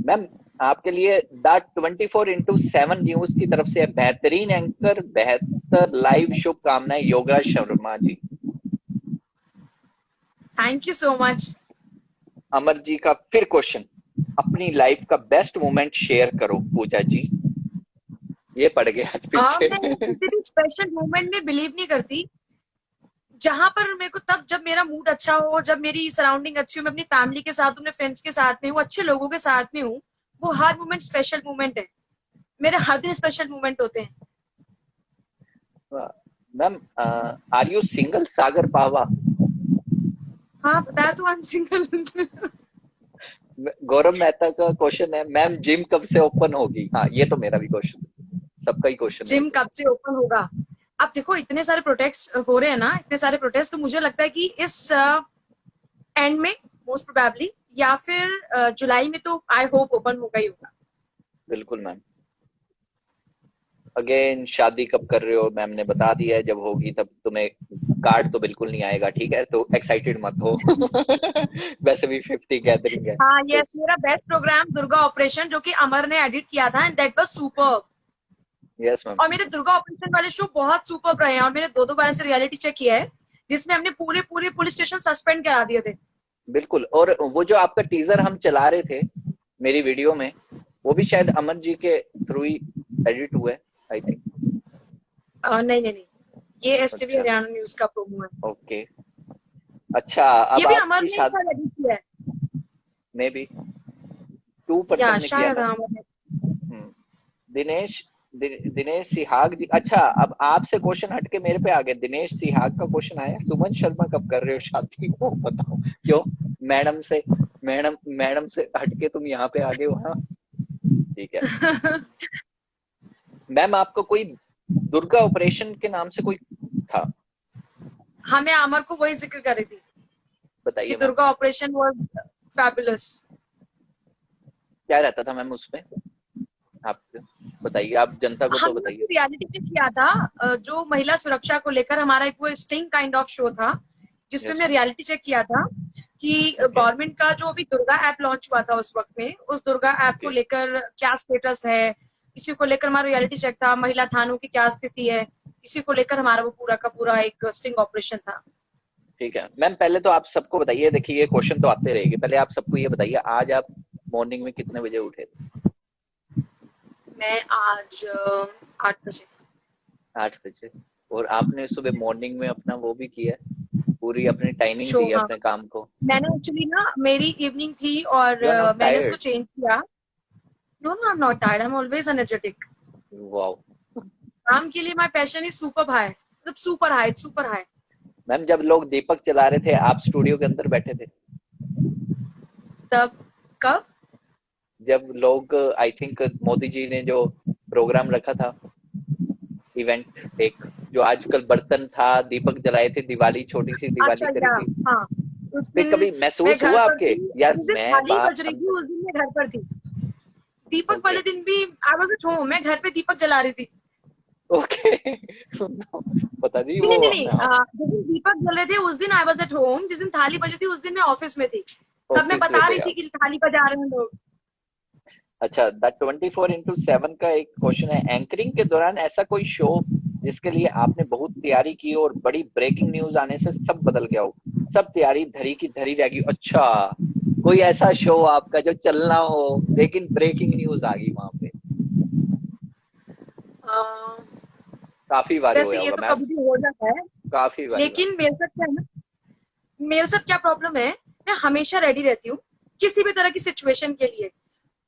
मैम आपके लिए द 24/7 न्यूज की तरफ से बेहतरीन एंकर, बेहतर लाइव, शुभकामनाएं Yograj Sharma ji. Thank you so much. Amar ji का फिर क्वेश्चन, अपनी लाइफ का बेस्ट मोमेंट शेयर करो पूजा जी। ये पड़ गया आज पीछे। मैं किसी भी स्पेशल मोमेंट में बिलीव नहीं करती। जहां पर मेरे को, तब जब मेरा मूड अच्छा हो, जब मेरी सराउंडिंग अच्छी हो, मैं अपनी फैमिली के साथ, अपने फ्रेंड्स के साथ में हूँ, अच्छे लोगों के साथ में हूँ, वो हर मोमेंट स्पेशल मोमेंट है। मेरे हर दिन स्पेशल मोमेंट होते हैं। मैम, आर यू सिंगल सागर पावा? हाँ, बताया तो, आई एम सिंगल। गौरव मेहता का क्वेश्चन है, मैम जिम कब से ओपन होगी? हाँ, ये तो मेरा भी क्वेश्चन, सबका ही क्वेश्चन है। जिम कब से ओपन होगा? अब देखो, इतने सारे प्रोटेस्ट हो रहे हैं ना, इतने सारे प्रोटेस्ट, तो मुझे लगता है कि इस एंड में मोस्ट प्रोबेबली, या फिर जुलाई में तो आई होप ओपन होगा ही होगा। बिल्कुल मैम। अगेन, शादी कब कर रहे हो? मैम ने बता दिया है, जब होगी तब तुम्हें कार्ड तो बिल्कुल नहीं आएगा, ठीक है, तो एक्साइटेड मत हो। वैसे भी 50 गैदरिंग है। हाँ, यस, मेरा बेस्ट प्रोग्राम दुर्गा ऑपरेशन, जो कि अमर ने एडिट किया था, and that was super. Yes ma'am. और मेरे दुर्गा ऑपरेशन वाले शो बहुत सुपर रहे हैं, और मैंने 2-2 बार ऐसे रियलिटी चेक किया है जिसमें हमने पूरे पूरे पुलिस स्टेशन सस्पेंड करा दिए थे। बिल्कुल। और वो जो आपका टीजर हम चला रहे थे मेरी वीडियो में, वो भी शायद अमर जी के थ्रू ही एडिट हुआ है, आई थिंक। नहीं नहीं नहीं, ये एसटीवी अच्छा। हरियाणा न्यूज का प्रोमो है। ओके, अच्छा। अब ये भी अमर आपकी ने शादी एडिट किया है, में भी 2% या ने किया शायद मैम। अमर ने। दिनेश सिहाग जी। अच्छा, अब आपसे क्वेश्चन हटके मेरे पे आ गए। दिनेश सिहाग का क्वेश्चन आया, सुमन शर्मा कब कर रहे हो शादी? वो बताओ। क्यों मैडम से हटके तुम यहाँ पे आ गए हो? हाँ, ठीक है। मैम, आपको कोई दुर्गा ऑपरेशन के नाम से कोई था? हाँ, मैं अमर को वही जिक्र कर रही थी कि बताइए ma'am, Durga operation was fabulous. क्या रहता था मैम उसमें? आप बताइए, आप जनता को तो हमने बताइए। रियलिटी चेक किया था, जो महिला सुरक्षा को लेकर हमारा एक वो स्टिंग काइंड ऑफ शो था, जिसमें यस मैं मैम। रियलिटी चेक किया था कि ओके गवर्नमेंट का जो अभी दुर्गा ऐप लॉन्च हुआ था उस वक्त में, उस दुर्गा ऐप को ओके लेकर क्या स्टेटस है, इसी को लेकर हमारा रियलिटी चेक था। महिला थानों की क्या स्थिति है, इसी को लेकर हमारा वो पूरा का पूरा एक स्टिंग ऑपरेशन था। ठीक है मैम। पहले तो आप सबको बताइए, देखिए ये क्वेश्चन तो आते रहेंगे, पहले आप सबको ये बताइए, आज आप मॉर्निंग में कितने बजे उठे थे? मैं आज 8 बजे। 8 बजे। और आपने सुबह मॉर्निंग में अपना वो भी किया है, पूरी अपनी टाइमिंग शो, दी है हाँ, अपने काम को? मैंने एक्चुअली ना, मेरी इवनिंग थी और यू आर नॉट मैंने इसको टायर्ड? चेंज किया। No no, I am not tired, I am always energetic. Wow. काम के लिए my passion is super high, मतलब super high, super high. Ma'am, जब लोग दीपक जला रहे थे, आप स्टूडियो के अंदर बैठे थे? तब कब? जब लोग, आई थिंक मोदी जी ने जो प्रोग्राम रखा था, इवेंट एक, जो आजकल बर्तन था, दीपक जलाए थे, दिवाली, छोटी सी दिवाली अच्छा, करी या, थी, हाँ, उस फिर दिन कभी मैं महसूस घर हुआ पर आपके? थी, यार उस दिन मैं थाली बाहर बज रही थी, उस दिन मैं घर पर थी। दीपक ओके वाले दिन भी आई वाज एट होम, मैं घर पे दीपक जला रही थी। ओके। पता नहीं नहीं वो नहीं नहीं, मैं जिस दिन दीपक जले थे उस दिन आई वाज एट होम, जिस दिन थाली बजी थी उस दिन मैं ऑफिस में थी। तब मैं ऑफिस में बता थे रही थी आप। कि थाली बजा रहे हैं लोग। अच्छा, द 24/7 का एक क्वेश्चन है, एंकरिंग के दौरान ऐसा कोई शो जिसके लिए आपने बहुत तैयारी की और बड़ी ब्रेकिंग न्यूज आने से सब बदल गया हो, सब तैयारी धरी की धरी रह गई? अच्छा, कोई ऐसा शो आपका जो चलना हो लेकिन ब्रेकिंग न्यूज आ गई वहां पे? अ, काफी बार वैसे हुआ ये होगा तो मैम, कभी भी हो जाता है, काफी बारी हुआ। लेकिन मेरे साथ क्या है ना, मेरे साथ क्या प्रॉब्लम है, मैं हमेशा रेडी रहती हूँ किसी भी तरह की सिचुएशन के लिए।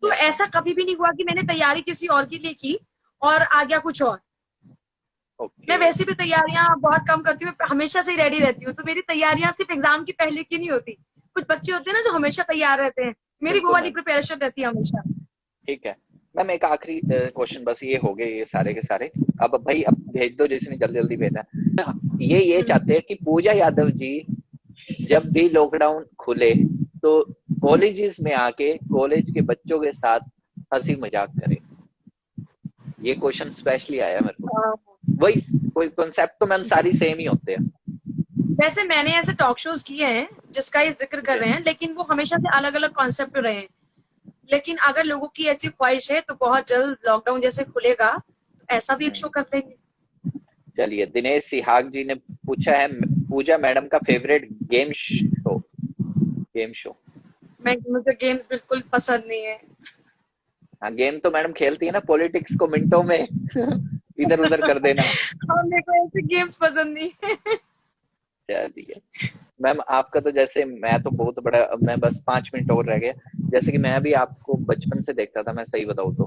तो यस मैम। ऐसा कभी भी नहीं हुआ कि मैंने तैयारी किसी और के लिए की और आ गया कुछ और। मैं ओके। वैसे भी तैयारियां बहुत कम करती हूँ, मैं हमेशा से ही रेडी रहती हूँ। तो मेरी तैयारियां सिर्फ एग्जाम की पहले की नहीं होती। कुछ बच्चे होते हैं ना जो हमेशा तैयार रहते हैं, मेरी वो बिल्कुल वाली मैम। प्रिपरेशन रहती है हमेशा। ठीक है मैम, एक आखिरी क्वेश्चन, बस ये हो गए ये सारे के सारे। अब भाई अब भेज दो, जिसने जल्दी जल्दी भेजना है। ये चाहते हैं कि पूजा यादव जी जब भी लॉकडाउन खुले तो कॉलेजेस में आके कॉलेज के बच्चों के साथ हंसी मजाक करें। ये क्वेश्चन स्पेशली आया मेरे को। वही कोई कॉन्सेप्ट तो मैम सारी सेम ही होते हैं। वैसे मैंने ऐसे टॉक शोज किए हैं जिसका ये जिक्र कर रहे हैं, लेकिन वो हमेशा से अलग अलग कॉन्सेप्ट रहे हैं। लेकिन अगर लोगों की ऐसी ख्वाहिश है तो बहुत जल्द लॉकडाउन जैसे खुलेगा तो ऐसा भी एक शो कर लेंगे। चलिए, दिनेश सिहाग जी ने पूछा है, पूजा मैडम का फेवरेट गेम शो। मुझे गेम्स बिल्कुल पसंद नहीं है। हाँ, गेम तो मैडम खेलती है ना, पॉलिटिक्स को मिनटों में इधर उधर कर देना। हाँ, मेरे को ऐसे गेम्स पसंद नहीं है। चलिए मैम, आपका तो जैसे, मैं तो बहुत बड़ा, मैं बस 5 मिनट और रह गया। जैसे कि मैं भी आपको बचपन से देखता था, मैं सही बताऊँ तो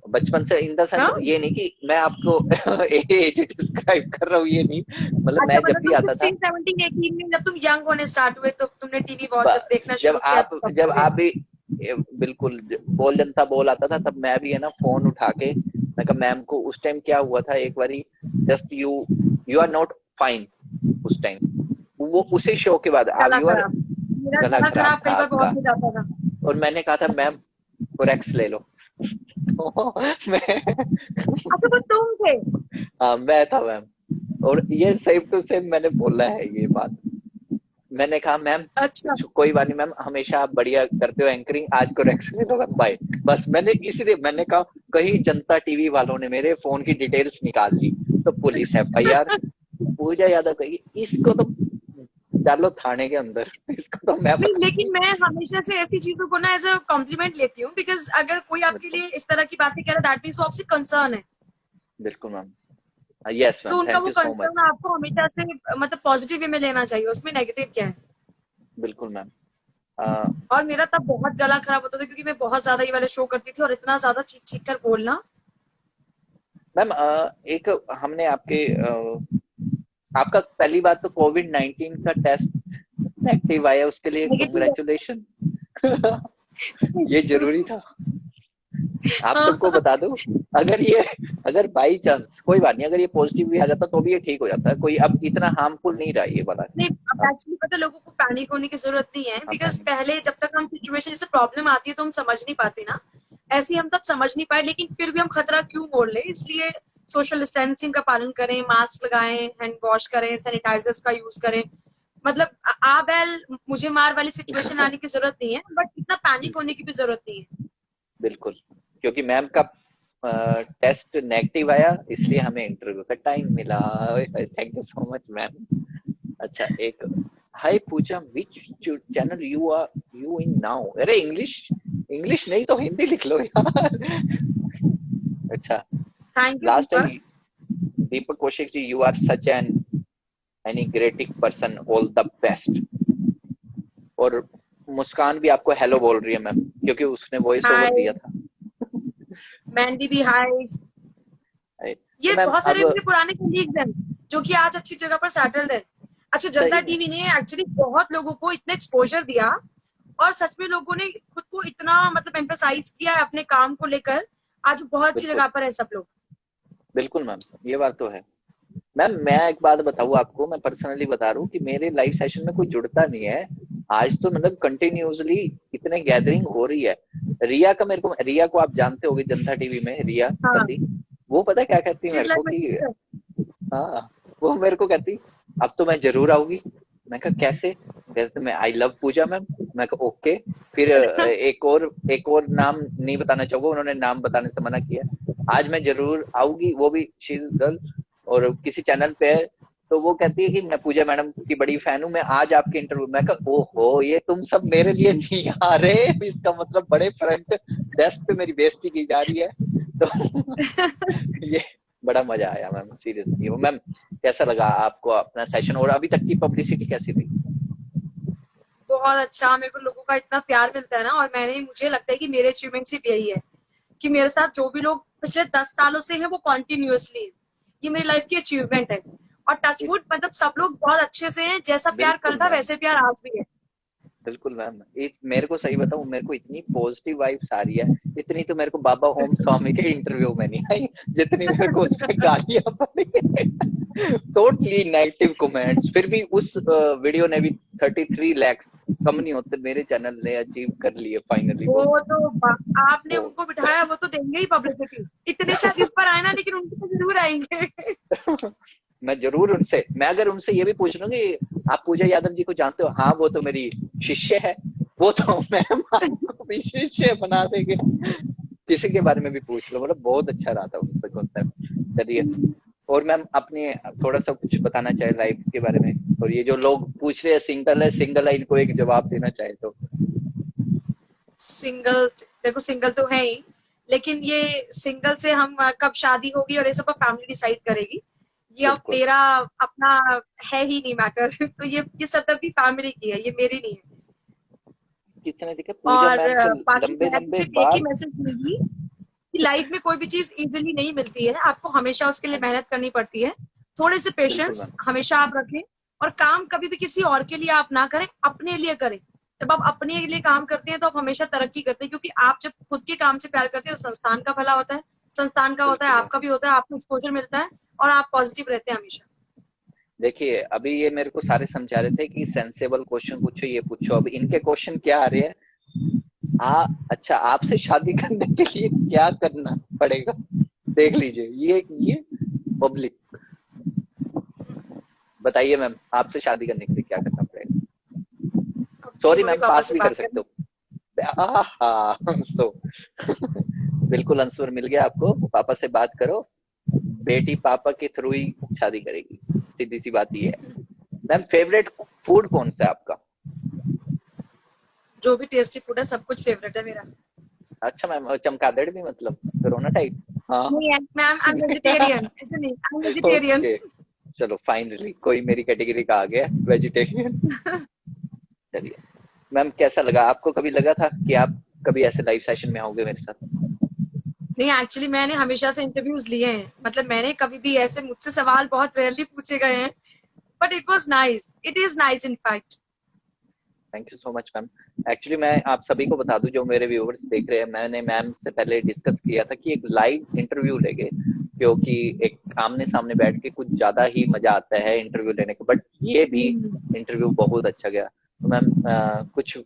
बचपन से, इन द सेंस हाँ? ये नहीं कि मैं आपको एज डिस्क्राइब कर रहा हूँ, ये नहीं, मतलब अच्छा, मैं जब मतलब भी तुम आता था, 16, 17, 18 में जब तुम यंग होने स्टार्ट हुए तो तुमने टीवी बहुत जब देखना जब शुरू किया आप तब जब से। आप भी बिल्कुल बोल जनता बोल आता था, तब मैं भी है ना फोन उठा के, मैं कहा मैम को, उस टाइम क्या हुआ था एक बारी, just you are not fine, उस टाइम वो उसी शो के बाद आप गला यू आर, खराब, मेरा गला गला खराब खराब था कई बार आपका, बहुत हो जाता था। और मैंने कहा था मैम कोरेक्स ले लो। तो मैं, अच्छा, वो तुम थे? हाँ मैं था मैम, और ये सेम टू सेम मैंने बोला है ये बात। मैंने कहा मैम अच्छा। कोई बात नहीं मैम, हमेशा आप बढ़िया करते हो एंकरिंग, आज कोरेक्शन ले लो मैम, बाय। बस मैंने इसीलिए मैंने कहा कहीं जनता टीवी वालों ने मेरे फोन की डिटेल्स निकाल ली तो पुलिस FIR। पूजा यादव कही इसको तो डालो थाने के अंदर, इसको तो मैं नहीं, बता। लेकिन मैं हमेशा से ऐसी चीजों को ना एज अ कॉम्प्लीमेंट लेती हूँ, बिकॉज अगर कोई आपके लिए इस तरह की बातें कह रहा है दैट मीन्स वो आपसे कंसर्न है। बिल्कुल मैम, यस तो मैम, उनका थैंक वो यू सो कंसर्न मच। आपको हमेशा से मतलब पॉजिटिव वे में लेना चाहिए, उसमें नेगेटिव क्या है। बिल्कुल मैम। और मेरा तब बहुत गला खराब होता था क्योंकि मैं बहुत ज्यादा ये वाले शो करती थी और इतना ज्यादा चीख चीख कर बोलना। मैम एक हमने आपके आपका पहली बात तो कोविड-19 का टेस्ट नेगेटिव आया, उसके लिए नेगेटिव है। कांग्रेचुलेशन। ये जरूरी था, आप सबको हाँ। बता दूं। अगर बाई चांस कोई बात नहीं, अगर ये पॉजिटिव भी आ जाता तो भी ये ठीक हो जाता है, कोई अब इतना हार्मफुल नहीं रहा ये वाला। नहीं, अब अब एक्चुअली पता है, लोगों को पैनिक होने की जरूरत नहीं है, आप बिकॉज पहले जब तक हम सिचुएशन जैसे प्रॉब्लम आती है तो हम समझ नहीं पाते ना, ऐसे ही हम तब समझ नहीं पाए, लेकिन फिर भी हम खतरा क्यों मोड़ ले, इसलिए सोशल डिस्टेंसिंग का पालन करें, मास्क लगाएं, हैंड वॉश करें, सैनिटाइजर्स का यूज करें। मतलब आ बैल मुझे मार वाली सिचुएशन आने की जरूरत नहीं है, बट इतना पैनिक होने की भी जरूरत नहीं है। बिल्कुल, क्योंकि मैम का टेस्ट नेगेटिव आया, इसलिए हमें इंटरव्यू का टाइम मिला। Thank you so much ma'am. अच्छा, एक hi Pooja, which channel you in now? अरे इंग्लिश, इंग्लिश नहीं तो हिंदी लिख लो यार। अच्छा, thank you last time Deepak. Deepak Kaushik ji, you are such an energetic person, all the best. और मुस्कान भी आपको हेलो बोल रही है मैम, क्योंकि उसने वॉइस ओवर हाय दिया था। मैंडी भी हाय। तो ये मैम बहुत सारे अब मेरे पुराने कलीग्स हैं जो कि आज अच्छी जगह पर सेटल्ड है। अच्छा, जनता सही में, टीवी ने एक्चुअली बहुत लोगों को इतना एक्सपोजर दिया और सच में लोगों ने खुद को इतना मतलब एम्फेसाइज किया है अपने काम को लेकर, आज बहुत अच्छी बिल्कुल जगह पर है सब लोग। बिल्कुल मैम, ये बात तो है। मैम मैं एक बात बताऊँ आपको, मैं पर्सनली बता रहा हूँ कि मेरे लाइव सेशन में कोई जुड़ता नहीं है। आज तो मतलब कंटिन्यूअसली इतने गैदरिंग हो रही है। रिया का, मेरे को, रिया को आप जानते होंगे जनता टीवी में, रिया हाँ, संदी, वो पता है क्या कहती है शी इज मेरे लाइक को माय कि, सिस्टर। हाँ, वो मेरे को कहती अब तो मैं जरूर आऊंगी। मैं कहा कैसे? कहते मैं आई लव पूजा मैम। मैं कहा ओके। फिर एक और नाम नहीं बताना चाहूंगा, उन्होंने नाम बताने से मना किया। आज मैं जरूर आऊंगी, वो भी शी इज गर्ल, और किसी चैनल पे है। तो वो कहती है कि मैं पूजा मैडम की बड़ी फैन हूँ, मैं आज आपके इंटरव्यू। मैं कहा ओहो, ये तुम सब मेरे लिए नहीं आ रहे, इसका मतलब बड़े फ्रंट डेस्क पे मेरी बेइज्जती की जा रही है। तो ये बड़ा मजा आया मैम, सीरियसली। वो मैम कैसा लगा आपको अपना सेशन, और अभी तक की पब्लिसिटी कैसी थी? बहुत अच्छा, मेरे को लोगों का इतना प्यार मिलता है ना, और मुझे लगता है कि मेरे अचीवमेंट सिर्फ यही है कि मेरे साथ जो भी लोग पिछले 10 सालों से हैं वो कॉन्टिन्यूअसली है। ये मेरी लाइफ की अचीवमेंट है। और टचवुड मतलब सब लोग बहुत अच्छे से हैं, जैसा प्यार कल बिल्कुल था मैम, वैसे प्यार आज भी है। बिल्कुल मैम। मेरे को सही बताऊं, मेरे को इतनी पॉजिटिव वाइब्स आ रही है, इतनी तो मेरे को बाबा ओम स्वामी के इंटरव्यू में नहीं आई, जितनी मेरे को उसमें गालियां पड़ी। Totally negative comments. फिर भी उस वीडियो ने भी 33 lakhs कम नहीं होते, मेरे चैनल ने अचीव कर लिए फाइनली वो। वो तो आपने वो उनको बिठाया, वो तो देंगे ही पब्लिसिटी। इतने शायद इस पर आए ना, लेकिन उनके तो जरूर आएंगे। मैं जरूर उनसे, मैं अगर उनसे ये भी पूछ लूँ कि आप पूजा यादव जी को जानते हो? हाँ, वो तो मेरी शिष्य है। वो तो मैम आपको पीछे बना देंगे, किसी के बारे में भी पूछ लो, मतलब बहुत अच्छा रहा था उनका कॉन्सेप्ट। चलिए, और मैम अपने थोड़ा सा कुछ बताना चाहे लाइफ के बारे में, और ये जो लोग पूछ रहे हैं सिंगल है, इनको एक जवाब देना चाहे तो। सिंगल, देखो सिंगल तो है ही, लेकिन ये सिंगल से हम कब शादी होगी और ये सब फैमिली डिसाइड करेगी। ये अब बिल्कुल। मेरा अपना है ही नहीं मैटर। तो ये सरदर्दी फैमिली की है, ये मेरी नहीं है। किसने देखा पूजा और मैम के बाकी लंबे मैं तो लंबे सिर्फ एक ही बाल। मैसेज दूंगी कि लाइफ में कोई भी चीज इजीली नहीं मिलती है, आपको हमेशा उसके लिए हाँ जी, मेहनत करनी पड़ती है। थोड़े से बिल्कुल पेशेंस मैम। हमेशा आप रखें, और काम कभी भी किसी और के लिए आप ना करें, अपने लिए करें। जब आप अपने लिए काम करते हैं तो आप हमेशा तरक्की करते हैं, क्योंकि आप जब खुद के काम से प्यार करते हैं तो संस्थान का भला होता है, संस्थान का होता है, बिल्कुल मैम। आपका भी होता है, आपको एक्सपोजर मिलता है और आप पॉजिटिव रहते हैं हमेशा। देखिए अभी ये मेरे को सारे समझा रहे थे कि सेंसेबल क्वेश्चन पूछो, ये पूछो। अब इनके क्वेश्चन क्या आ रहे हैं? अच्छा, आपसे शादी करने के लिए क्या करना पड़ेगा? देख लीजिए, ये पब्लिक बताइए मैम, आपसे शादी करने के लिए क्या करना पड़ेगा? अपने सॉरी मम्मी मैम, पापा पास से भी कर बात सकते करनी। हो। आहा, सो बिल्कुल आंसर मिल गया आपको। पापा से बात करो, बेटी पापा के थ्रू ही शादी करेगी, सीधी सी बात ये है। मैम फेवरेट फूड कौन सा है आपका? जो भी टेस्टी फूड है सब कुछ फेवरेट है मेरा। अच्छा मैम, और चमगादड़ भी मतलब कोरोना टाइप? हाँ। नहीं मैम, आई एम वेजिटेरियन, ऐसे नहीं, आई एम वेजिटेरियन। ओके, चलो फाइनली कोई मेरी कैटेगरी का आ गया, वेजिटेरियन। चलिए मैम, कैसा लगा आपको? कभी लगा था कि आप कभी ऐसे लाइव सेशन में आओगे मेरे साथ? नहीं, एक्चुअली मैंने हमेशा से इंटरव्यूज लिए हैं, मतलब मैंने कभी भी ऐसे, मुझसे सवाल बहुत रेयरली पूछे गए हैं, but it was nice, it is nice in fact. Thank you so much ma'am. Actually मैं आप सभी को बता दूं, जो मेरे व्यूअर्स देख रहे हैं, मैंने मैम से पहले डिस्कस किया था कि एक लाइव इंटरव्यू लेंगे, क्योंकि एक आमने सामने बैठ के कुछ ज्यादा ही मजा आता है इंटरव्यू लेने का। बट ये भी इंटरव्यू बहुत अच्छा गया। तो मैम कुछ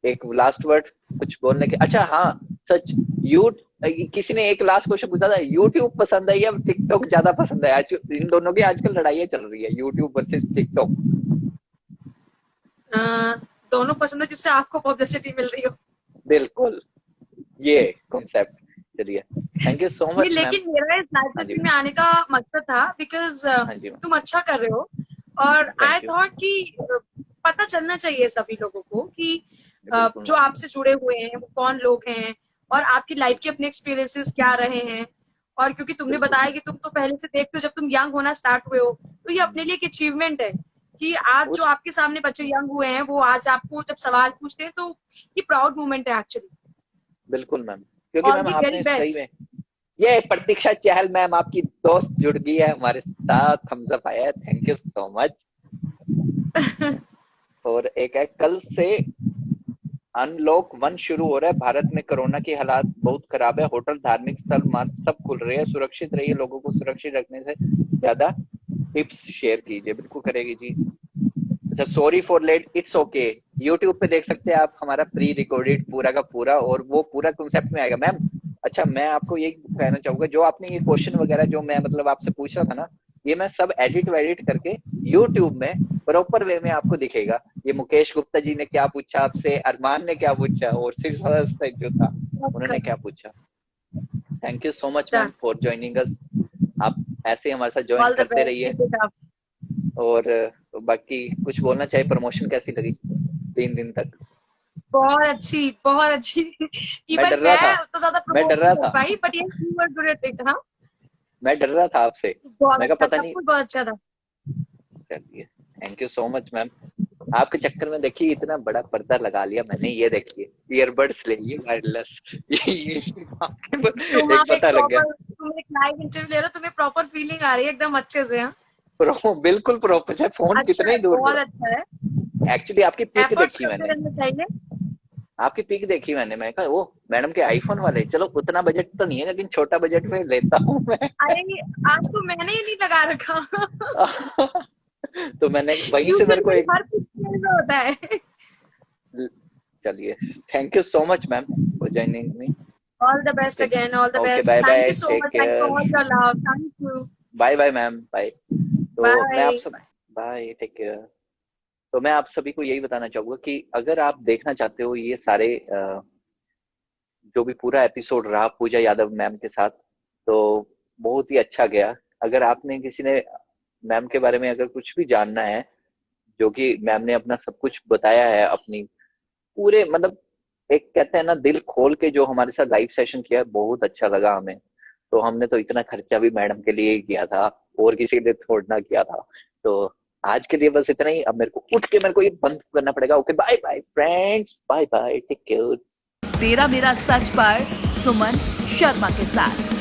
एक लास्ट वर्ड कुछ बोलने के? अच्छा हाँ, सच, यू किसी ने एक लास्ट क्वेश्चन पूछा था, यूट्यूब पसंद है या टिकटॉक ज्यादा पसंद है? आज इन दोनों की आजकल लड़ाइयाँ चल रही है, यूट्यूब वर्सेस टिकटॉक। दोनों पसंद है जिससे आपको पब्लिसिटी मिल रही हो। बिल्कुल, ये कॉन्सेप्ट। चलिए, थैंक यू सो नहीं, मच मैम। लेकिन मेरा इस हाँ जी लाइब्रेरी मैम। में आने का मकसद था बिकॉज हाँ जी मैम। तुम अच्छा कर रहे हो, और आई थैंक यू। थॉट कि पता चलना चाहिए सभी लोगों को कि बिल्कुल जो मैम। आपसे जुड़े हुए हैं वो कौन लोग हैं, और आपकी लाइफ के अपने एक्सपीरियंसेस क्या रहे हैं। और क्योंकि तुमने बिल्कुल बताया मैम। कि तुम तो पहले से देखते हो, जब तुम यंग होना स्टार्ट हुए हो, तो ये अपने लिए एक अचीवमेंट है कि आज जो उस आपके सामने बच्चे यंग हुए हैं वो आज आपको जब सवाल पूछते हैं, तो ये प्राउड मोमेंट है एक्चुअली। बिल्कुल मैम, क्योंकि ऑल मैम दी वेरी आपने सही बेस्ट। में, ये प्रतीक्षा चहल मैम आपकी दोस्त जुड़ गई है हमारे साथ, थम्स अप आया है, थैंक यू सो मच। और एक है, कल से अनलॉक 1 शुरू हो रहा है भारत में, कोरोना के हालात बहुत खराब है, होटल, धार्मिक स्थल, मार्ग सब खुल रहे हैं, सुरक्षित रहिए, लोगों को सुरक्षित रखने से ज्यादा टिप्स शेयर कीजिए। बिल्कुल करेगी जी। अच्छा, sorry for late, it's okay. YouTube पे देख सकते हैं आप हमारा प्री रिकॉर्डेड पूरा का पूरा, और वो पूरा कॉन्सेप्ट में आएगा मैम। अच्छा, मैं आपको यही कहना चाहूंगा, जो आपने ये क्वेश्चन वगैरह जो मैं मतलब आपसे पूछ रहा था ना, ये मैं सब एडिट वेडिट करके यूट्यूब में प्रॉपर वे में आपको दिखेगा। ये मुकेश गुप्ता जी ने क्या पूछा आपसे, अरमान ने क्या पूछा, और जो था उन्होंने क्या पूछा। Thank you so much ma'am done. For joining us. आप ऐसे ही हमारे साथ ज्वाइन ऑल द करते बेस्ट, रहिए। Keep it up. और बाकी कुछ बोलना चाहिए, प्रमोशन कैसी लगी 3 दिन तक? बहुत अच्छी, बहुत अच्छी। मैं डर इवन रहा था, मैं उतना ज्यादा मैं प्रमोट डर नहीं रहा कर था, पाई, but yes you were good at it. हाँ, मैं डर रहा था आपसे। बहुत मैं कहा अच्छा, पता सब नहीं। कुछ बहुत अच्छा था। चलिए, thank you so much ma'am. आपके चक्कर में देखिए इतना बड़ा पर्दा लगा लिया मैंने, ये देखिए ईयरबड्स ले लिए वायरलेस। तुम एक आप एक पता लग गया। प्रॉपर, तुम एक लाइव इंटरव्यू ले रहे हो, तुम्हें प्रॉपर फीलिंग आ रही है एकदम अच्छे से। हाँ, बिल्कुल प्रॉपर है, फोन अच्छा कितने है, ही दूर बहुत पड़ा। अच्छा है। एक्चुअली आपकी पिक एफर्ट्स देखी करते मैंने, रहना चाहिए। आपकी पिक देखी मैंने, मैं कहा वो मैडम के आईफोन वाले, चलो उतना बजट तो नहीं है लेकिन छोटा बजट में लेता हूँ मैं। अरे, आज तो मैंने ही नहीं लगा रखा। तो मैंने वहीं से मेरे यूजुअली को मेरी एक, हर पिक्चर में ऐसा होता है। चलिए, thank you so much ma'am for joining me. All the best again, all the okay, best, bye thank bye, you so take much, thank you care. All your love, thank you. Bye bye ma'am, bye. तो मैं आप bye. सब, bye, take care. तो मैं आप सभी को यही बताना चाहूंगा कि अगर आप देखना चाहते हो ये सारे जो भी पूरा एपिसोड रहा पूजा यादव मैम के साथ, तो बहुत ही अच्छा गया। अगर आपने किसी ने मैम के बारे में अगर कुछ भी जानना है, जो कि मैम ने अपना सब कुछ बताया है, अपनी पूरे मतलब एक कहते हैं ना दिल खोल के जो हमारे साथ लाइव सेशन किया है, बहुत अच्छा लगा हमें। तो हमने तो इतना खर्चा भी मैडम के लिए ही किया था, और किसी के लिए थोड़ा ना किया था। तो आज के लिए बस इतना ही। अब मेरे को उठ के मेरे को ये बंद करना पड़ेगा। Okay, bye bye friends, bye bye, take care. तेरा मेरा सच पर सुमन शर्मा के साथ।